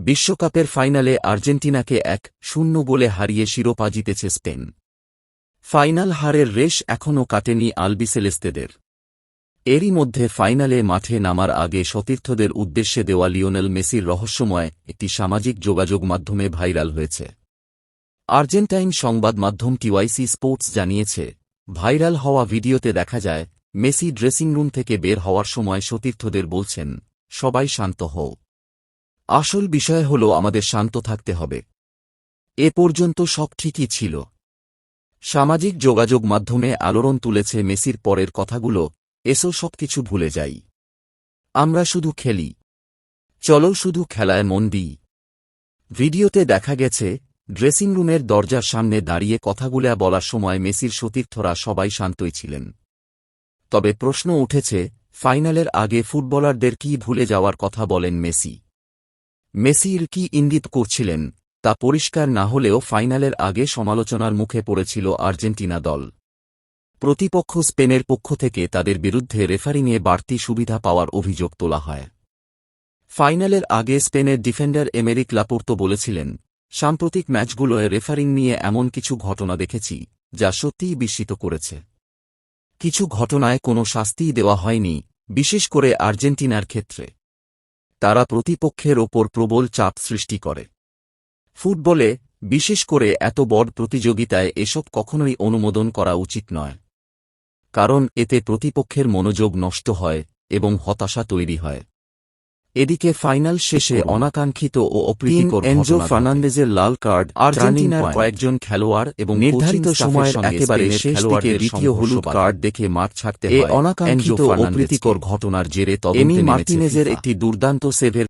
বিশ্বকাপের ফাইনালে আর্জেন্টিনাকে 1-0 গোলে হারিয়ে শিরোপা জিতেছে স্পেন। ফাইনাল হারের রেশ এখনও কাটেনি আলবিসেলেস্তেদের। এরই মধ্যে ফাইনালে মাঠে নামার আগে সতীর্থদের উদ্দেশ্যে দেওয়া লিওনেল মেসির রহস্যময় একটি সামাজিক যোগাযোগ মাধ্যমে ভাইরাল হয়েছে। আর্জেন্টাইন সংবাদ মাধ্যম টিওয়াইসি স্পোর্টস জানিয়েছে, ভাইরাল হওয়া ভিডিওতে দেখা যায় মেসি ড্রেসিং রুম থেকে বের হওয়ার সময় সতীর্থদের বলছেন, সবাই শান্ত হও। আসল বিষয় হল আমাদের শান্ত থাকতে হবে। এ পর্যন্ত সব ঠিকই ছিল। সামাজিক যোগাযোগ মাধ্যমে আলোড়ন তুলেছে মেসির পরের কথাগুলো, এসো সবকিছু ভুলে যাই। আমরা শুধু খেলি। চলো শুধু খেলায় মন দিই। ভিডিওতে দেখা গেছে ড্রেসিং রুমের দরজার সামনে দাঁড়িয়ে কথাগুলো বলার সময় মেসির সতীর্থরা সবাই শান্তই ছিলেন। তবে প্রশ্ন উঠেছে, ফাইনালের আগে ফুটবলারদের কি ভুলে যাওয়ার কথা বলেন মেসি? মেসির কি ইঙ্গিত করছিলেন তা পরিষ্কার না হলেও ফাইনালের আগে সমালোচনার মুখে পড়েছিল আর্জেন্টিনা দল। প্রতিপক্ষ স্পেনের পক্ষ থেকে তাদের বিরুদ্ধে রেফারিংয়ে বাড়তি সুবিধা পাওয়ার অভিযোগ তোলা হয়। ফাইনালের আগে স্পেনের ডিফেন্ডার এমেরিক লাপোর্তো বলেছিলেন, সাম্প্রতিক ম্যাচগুলোয় রেফারিং নিয়ে এমন কিছু ঘটনা দেখেছি যা সত্যিই বিস্মিত করেছে। কিছু ঘটনায় কোনো শাস্তিই দেওয়া হয়নি, বিশেষ করে আর্জেন্টিনার ক্ষেত্রে। তারা প্রতিপক্ষের ওপর প্রবল চাপ সৃষ্টি করে। ফুটবলে, বিশেষ করে এত বড় প্রতিযোগিতায় এসব কখনোই অনুমোদন করা উচিত নয়। কারণ এতে প্রতিপক্ষের মনোযোগ নষ্ট হয় এবং হতাশা তৈরি হয়। এদিকে ফাইনাল শেষে অনাকাঙ্ক্ষিত ও অপ্রীতিকর এনজো ফার্নান্দেজের লাল কার্ড আর্জেন্টিনার কয়েকজন খেলোয়াড় এবং নির্ধারিত সময়ের একেবারে শেষ দিকে দ্বিতীয় হলুদ কার্ড দেখে মাঠ ছাড়তে হয়। অনাকাঙ্ক্ষিত ও অপ্রীতিকর ঘটনার জেরে তদন্তে নেমেছে ফিফা। এমি মার্টিনেজের একটি দুর্দান্ত সেভের